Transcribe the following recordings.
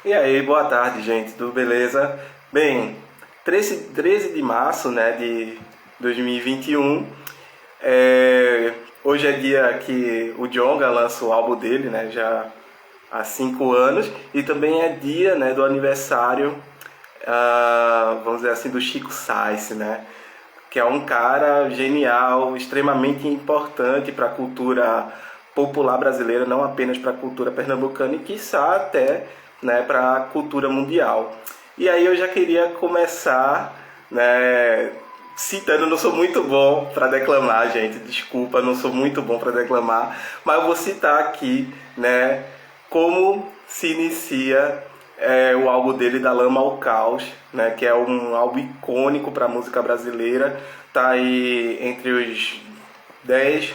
E aí, boa tarde, gente, tudo beleza? Bem, 13 de março, né, de 2021, hoje é dia que o Djonga lança o álbum dele, né, já há 5 anos, e também é dia, né, do aniversário, vamos dizer assim, do Chico Science, né, que é um cara genial, extremamente importante para a cultura popular brasileira, não apenas para a cultura pernambucana e quiçá até, né, para a cultura mundial. E aí eu já queria começar, né, citando, não sou muito bom para declamar, gente, desculpa, não sou muito bom para declamar, mas eu vou citar aqui, né, como se inicia o álbum dele, Da Lama ao Caos, né, que é um álbum icônico para a música brasileira, tá aí entre os 10,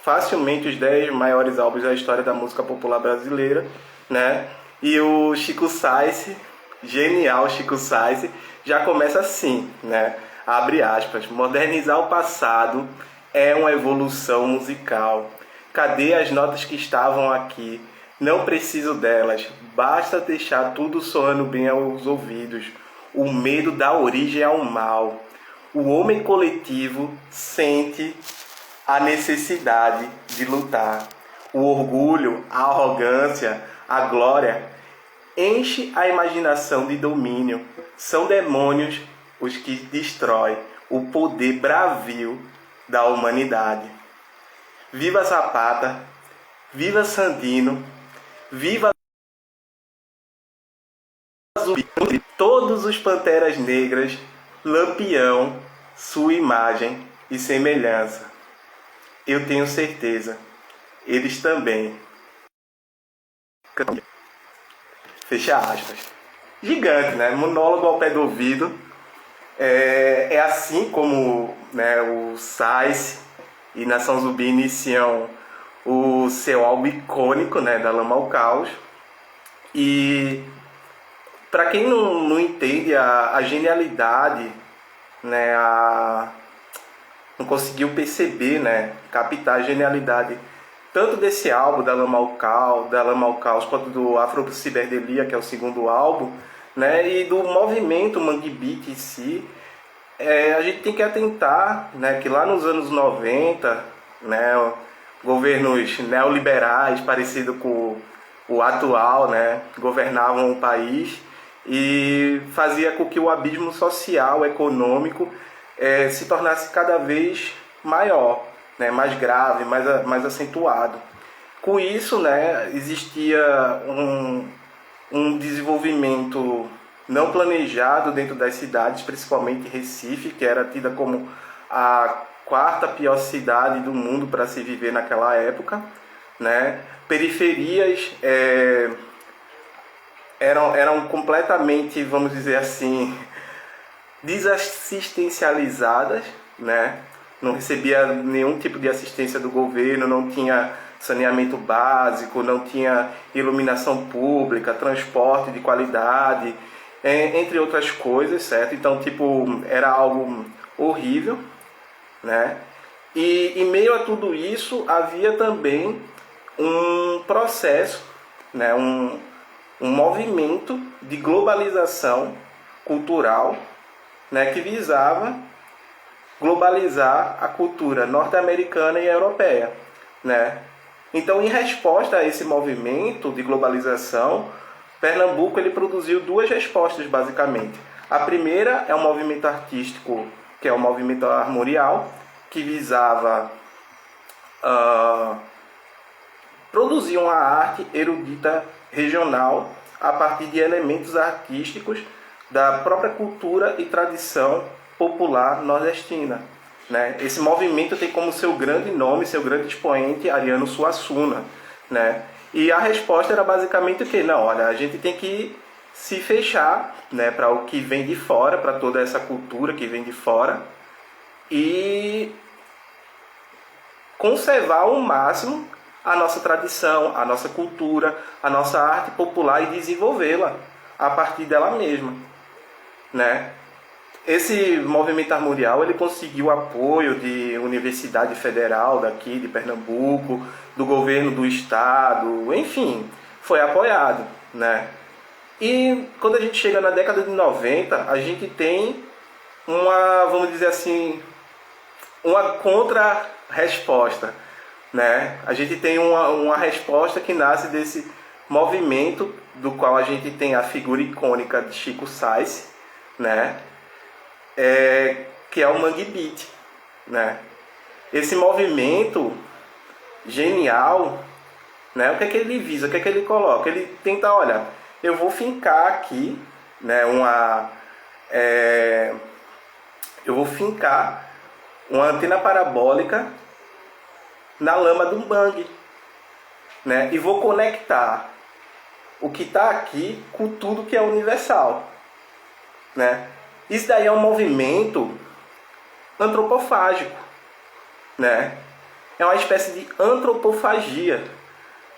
facilmente os 10 maiores álbuns da história da música popular brasileira, né? E o Chico Science, genial Chico Science, já começa assim, né? Abre aspas: modernizar o passado é uma evolução musical. Cadê as notas que estavam aqui? Não preciso delas, basta deixar tudo soando bem aos ouvidos. O medo dá origem ao mal. O homem coletivo sente a necessidade de lutar. O orgulho, a arrogância, a glória enche a imaginação de domínio. São demônios os que destroem o poder bravio da humanidade. Viva Zapata, viva Sandino, viva Zumbi, todos os Panteras Negras, Lampião, sua imagem e semelhança. Eu tenho certeza, eles também. Fecha aspas. Gigante, né? Monólogo ao pé do ouvido. É assim como, né, o Sais e Nação Zumbi iniciam o seu álbum icônico, né, Da Lama ao Caos. E para quem não entende a genialidade, né, não conseguiu perceber, né, captar a genialidade tanto desse álbum, Da Lama ao Caos, quanto do Afro Ciberdelia, que é o segundo álbum, né, e do movimento Mangue Beat em si. A gente tem que atentar, né, que lá nos anos 90, né, governos neoliberais, parecido com o atual, né, governavam o país e fazia com que o abismo social, econômico, se tornasse cada vez maior, né, mais grave, mais acentuado. Com isso, né, existia um desenvolvimento não planejado dentro das cidades, principalmente Recife, que era tida como a quarta pior cidade do mundo para se viver naquela época, né? Periferias eram completamente, vamos dizer assim, desassistencializadas, né? Não recebia nenhum tipo de assistência do governo, não tinha saneamento básico, não tinha iluminação pública, transporte de qualidade, entre outras coisas, certo? Então, tipo, era algo horrível, né? E em meio a tudo isso havia também um processo, né? Um movimento de globalização cultural, né? Que visava globalizar a cultura norte-americana e europeia, né? Então, em resposta a esse movimento de globalização, Pernambuco ele produziu duas respostas, basicamente. A primeira é um movimento artístico, que é o movimento armorial, que visava produzir uma arte erudita regional a partir de elementos artísticos da própria cultura e tradição popular nordestina, né? Esse movimento tem como seu grande nome, seu grande expoente, Ariano Suassuna, né? E a resposta era basicamente o que? Não, olha, a gente tem que se fechar, né, para o que vem de fora, para toda essa cultura que vem de fora, e conservar ao máximo a nossa tradição, a nossa cultura, a nossa arte popular e desenvolvê-la a partir dela mesma, né? Esse movimento armorial ele conseguiu apoio de Universidade Federal daqui de Pernambuco, do governo do estado, enfim, foi apoiado, né? E quando a gente chega na década de 90, a gente tem uma, vamos dizer assim, uma contra-resposta, né? A gente tem uma resposta que nasce desse movimento do qual a gente tem a figura icônica de Chico Science, né? Que é o Mangue Beat, né? Esse movimento genial, né? O que é que ele visa? O que é que ele coloca? Ele tenta, olha, eu vou fincar aqui, né? Eu vou fincar uma antena parabólica na lama do mangue, né? E vou conectar o que está aqui com tudo que é universal, né? Isso daí é um movimento antropofágico, né? É uma espécie de antropofagia,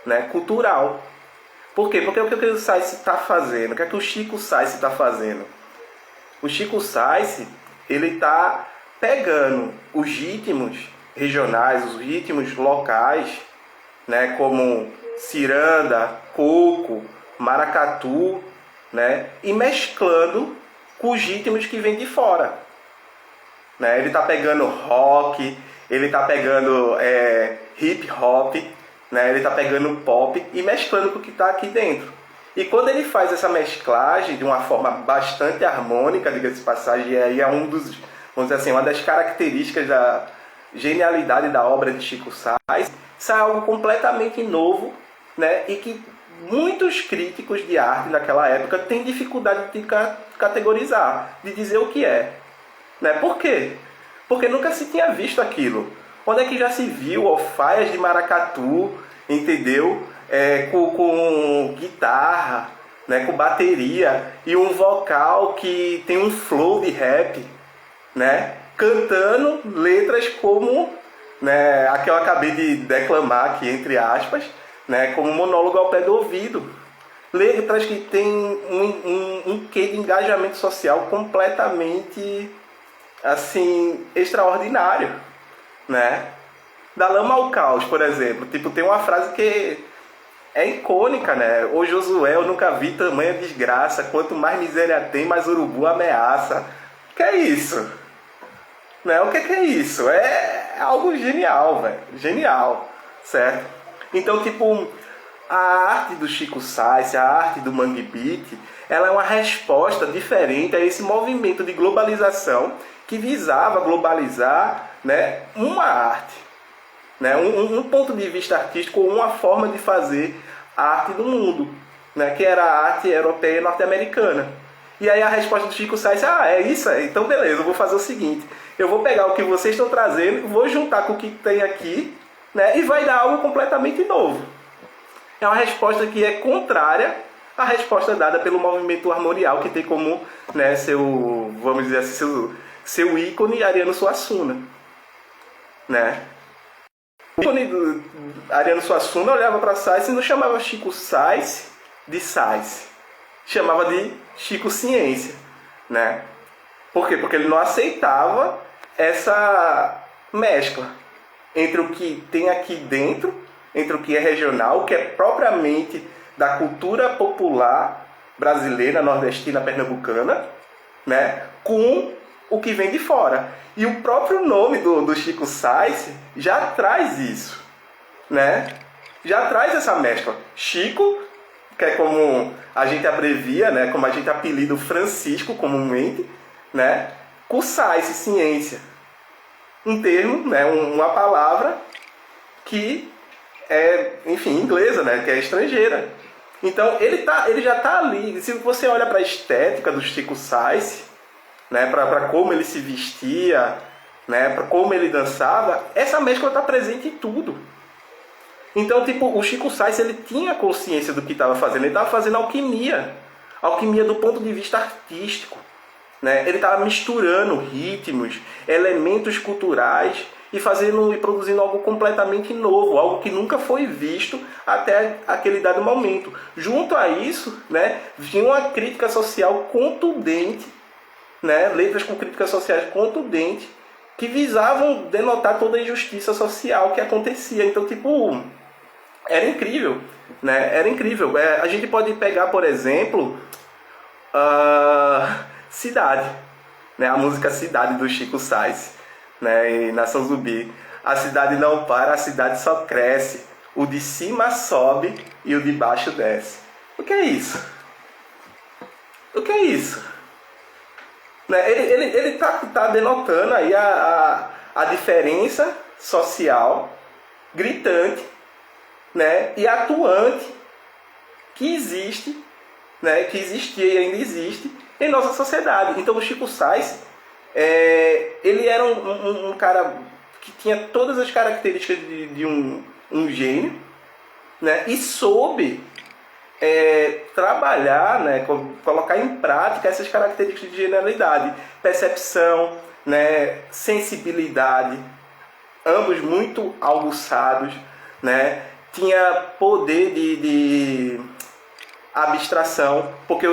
né? Cultural. Por quê? Porque o que o Science está fazendo? O que é que o Chico Science está fazendo? O Chico Science, ele está pegando os ritmos regionais, os ritmos locais, né, como ciranda, coco, maracatu, né, e mesclando com os ritmos que vêm de fora, né? Ele está pegando rock, ele está pegando hip hop, né? Ele está pegando pop e mesclando com o que está aqui dentro. E quando ele faz essa mesclagem de uma forma bastante harmônica, diga-se de passagem, e aí é vamos dizer assim, uma das características da genialidade da obra de Chico Science, isso é algo completamente novo, né? E que muitos críticos de arte naquela época têm dificuldade de categorizar, de dizer o que é. Né? Por quê? Porque nunca se tinha visto aquilo. Onde é que já se viu alfaias de maracatu, entendeu? Com guitarra, né? Com bateria e um vocal que tem um flow de rap, né? Cantando letras como, né, a que eu acabei de declamar aqui, entre aspas, né, como um monólogo ao pé do ouvido. Letras que tem um quê de engajamento social completamente, assim, extraordinário, né? Da lama ao caos, por exemplo. Tipo, tem uma frase que é icônica, né? Ô Josué, eu nunca vi tamanha desgraça. Quanto mais miséria tem, mais urubu ameaça. Que é isso? Né? O que é isso? É algo genial, velho. Genial, certo? Então, tipo, a arte do Chico Science, a arte do Mangue Beat, ela é uma resposta diferente a esse movimento de globalização que visava globalizar, né, uma arte, né, um ponto de vista artístico, uma forma de fazer a arte do mundo, né, que era a arte europeia e norte-americana. E aí a resposta do Chico Science, é isso aí, então beleza, eu vou fazer o seguinte, eu vou pegar o que vocês estão trazendo, vou juntar com o que tem aqui, né, e vai dar algo completamente novo. É uma resposta que é contrária à resposta dada pelo movimento armorial, que tem como, né, vamos dizer assim, seu ícone Ariano Suassuna, né? O ícone do Ariano Suassuna olhava para Science e não chamava Chico Science de Science, chamava de Chico Ciência, né? Por quê? Porque ele não aceitava essa mescla entre o que tem aqui dentro, entre o que é regional, o que é propriamente da cultura popular brasileira, nordestina, pernambucana, né, com o que vem de fora. E o próprio nome do Chico Science já traz isso, né? Já traz essa mescla. Chico, que é como a gente abrevia, né, como a gente apelida o Francisco comumente, né, com Science, ciência. Um termo, né, uma palavra que é, enfim, inglesa, né, que é estrangeira. Então, ele já está ali. Se você olha para a estética do Chico Science, né, para como ele se vestia, né, para como ele dançava, essa mescla está presente em tudo. Então, tipo, o Chico Science, ele tinha consciência do que estava fazendo. Ele estava fazendo alquimia. Alquimia do ponto de vista artístico, né? Ele estava misturando ritmos, elementos culturais e produzindo algo completamente novo, algo que nunca foi visto até aquele dado momento. Junto a isso, né, vinha uma crítica social contundente, né, letras com críticas sociais contundentes, que visavam denotar toda a injustiça social que acontecia. Então, tipo, Era incrível, né? Era incrível. A gente pode pegar, por exemplo, Cidade, né? A música Cidade do Chico Science, né? E Nação Zumbi. A cidade não para, a cidade só cresce. O de cima sobe e o de baixo desce. O que é isso? O que é isso? Né? Ele tá denotando aí a diferença social gritante, né? E atuante que existe, né? Que existia e ainda existe em nossa sociedade. Então o Chico Science, ele era um cara que tinha todas as características de um gênio, né? E soube trabalhar, né? Colocar em prática essas características de genialidade, percepção, né? Sensibilidade, ambos muito aguçados, né? Tinha poder de abstração, porque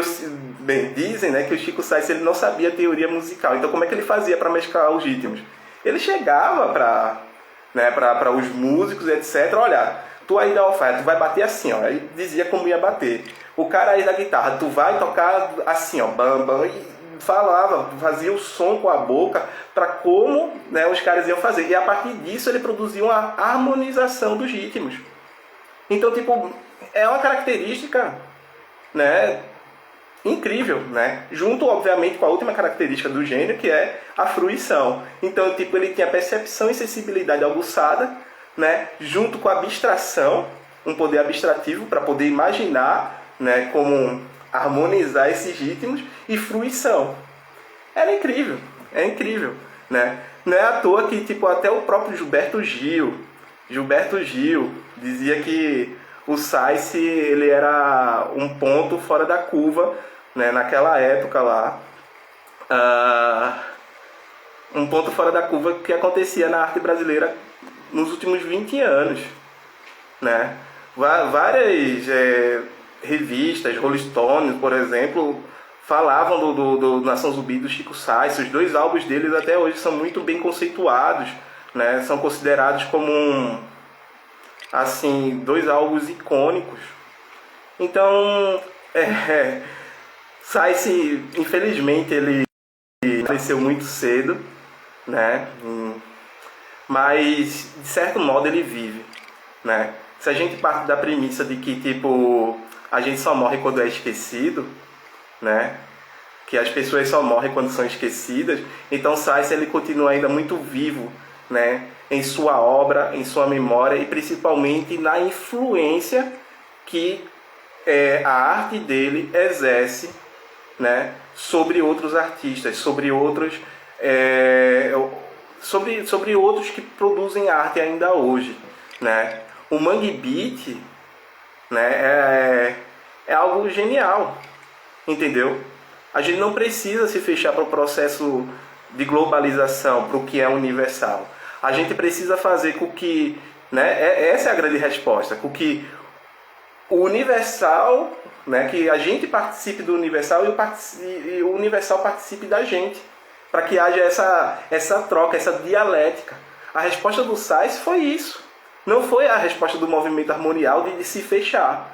dizem, né, que o Chico Science ele não sabia teoria musical. Então como é que ele fazia para mesclar os ritmos? Ele chegava para os músicos, etc. Olha, tu aí da alfaia, tu vai bater assim, ó. Ele dizia como ia bater. O cara aí da guitarra, tu vai tocar assim, ó, bam, bam, e falava, fazia o som com a boca para como, né, os caras iam fazer. E a partir disso ele produzia uma harmonização dos ritmos. Então, tipo, é uma característica, né, incrível, né? Junto, obviamente, com a última característica do gênio, que é a fruição. Então, tipo, ele tinha percepção e sensibilidade aguçada, né? Junto com a abstração, um poder abstrativo para poder imaginar, né, como harmonizar esses ritmos, e fruição. Era incrível, é incrível, né? Não é à toa que, tipo, até o próprio Gilberto Gil dizia que o Science ele era um ponto fora da curva, né, naquela época lá, um ponto fora da curva que acontecia na arte brasileira nos últimos 20 anos, né? Várias revistas, Rolling Stone, por exemplo, falavam do Nação Zumbi, do Chico Science. Os dois álbuns deles até hoje são muito bem conceituados, né? São considerados como assim, dois álbuns icônicos. Então, Science, infelizmente, ele faleceu muito cedo, né? Mas, de certo modo, ele vive, né? Se a gente parte da premissa de que, tipo, a gente só morre quando é esquecido, né? Que as pessoas só morrem quando são esquecidas, então Science ele continua ainda muito vivo, né? Em sua obra, em sua memória e principalmente na influência que a arte dele exerce, né, sobre outros artistas, sobre outros sobre outros que produzem arte ainda hoje, né? O Mangue Beat, né, é algo genial, entendeu? A gente não precisa se fechar para o processo de globalização, para o que é universal. A gente precisa fazer com que, né, essa é a grande resposta, com que o universal, né, que a gente participe do universal e o universal participe da gente, para que haja essa troca, essa dialética. A resposta do Science foi isso. Não foi a resposta do movimento harmonial de se fechar,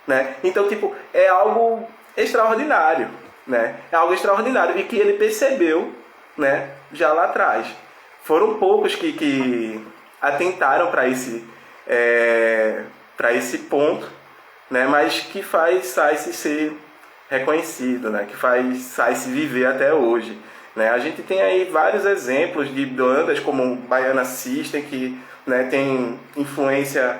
né? Então, tipo, é algo extraordinário, né? É algo extraordinário e que ele percebeu, né, já lá atrás. Foram poucos que atentaram para esse ponto, né, mas que faz Science ser reconhecido, né, que faz Science viver até hoje, né? A gente tem aí vários exemplos de bandas como Baiana System, que, né, tem influência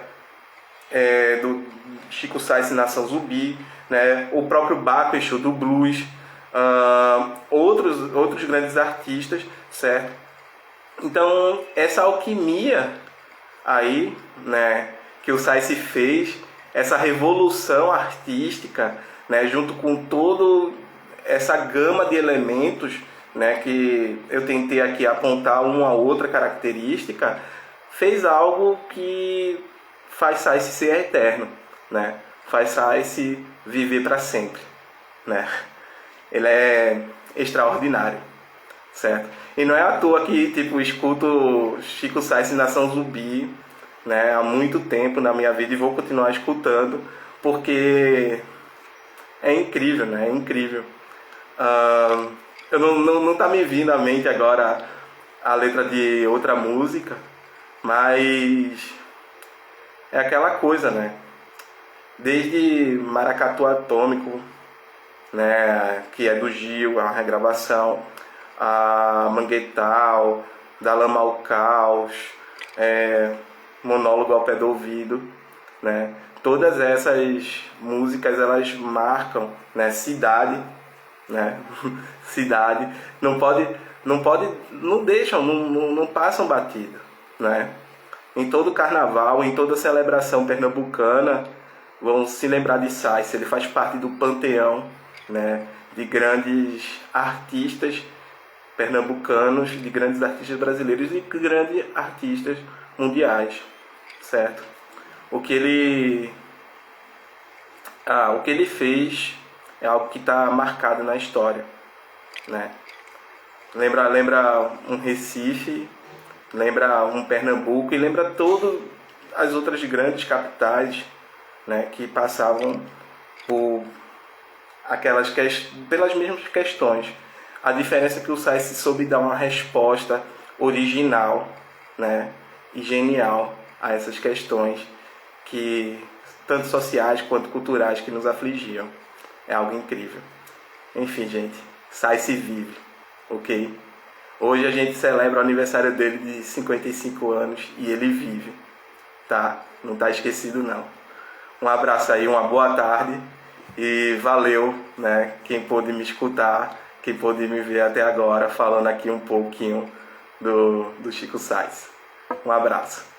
do Chico Science e Nação Zumbi, né? O próprio Baco Exu do blues, outros grandes artistas, certo? Então, essa alquimia aí, né, que o Science fez, essa revolução artística, né, junto com toda essa gama de elementos, né, que eu tentei aqui apontar uma outra característica, fez algo que faz Science ser eterno, né? Faz Science viver para sempre, né? Ele é extraordinário, certo? E não é à toa que, tipo, escuto Chico Science e Nação Zumbi, né, há muito tempo na minha vida e vou continuar escutando, porque é incrível, né? É incrível. Eu não tá me vindo à mente agora a letra de outra música, mas é aquela coisa, né? Desde Maracatu Atômico, né, que é do Gil, a regravação, a Manguetal, da Lama ao Caos, Monólogo ao Pé do Ouvido, né? Todas essas músicas elas marcam, né, cidade, né? Cidade, não deixam, não passam batido, né? Em todo carnaval, em toda celebração pernambucana, vão se lembrar de Saix. Ele faz parte do panteão, né, de grandes artistas pernambucanos, de grandes artistas brasileiros e grandes artistas mundiais, certo? O que ele, o que ele fez é algo que está marcado na história, né? Lembra um Recife, lembra um Pernambuco e lembra todas as outras grandes capitais, né, que passavam por pelas mesmas questões. A diferença é que o Saix soube dar uma resposta original, né, e genial a essas questões que tanto sociais quanto culturais que nos afligiam. É algo incrível. Enfim, gente, Saix vive, ok? Hoje a gente celebra o aniversário dele de 55 anos e ele vive, tá? Não tá esquecido não. Um abraço aí, uma boa tarde e valeu, né? Quem pôde me escutar, quem pôde me ver até agora falando aqui um pouquinho do Chico Saix. Um abraço.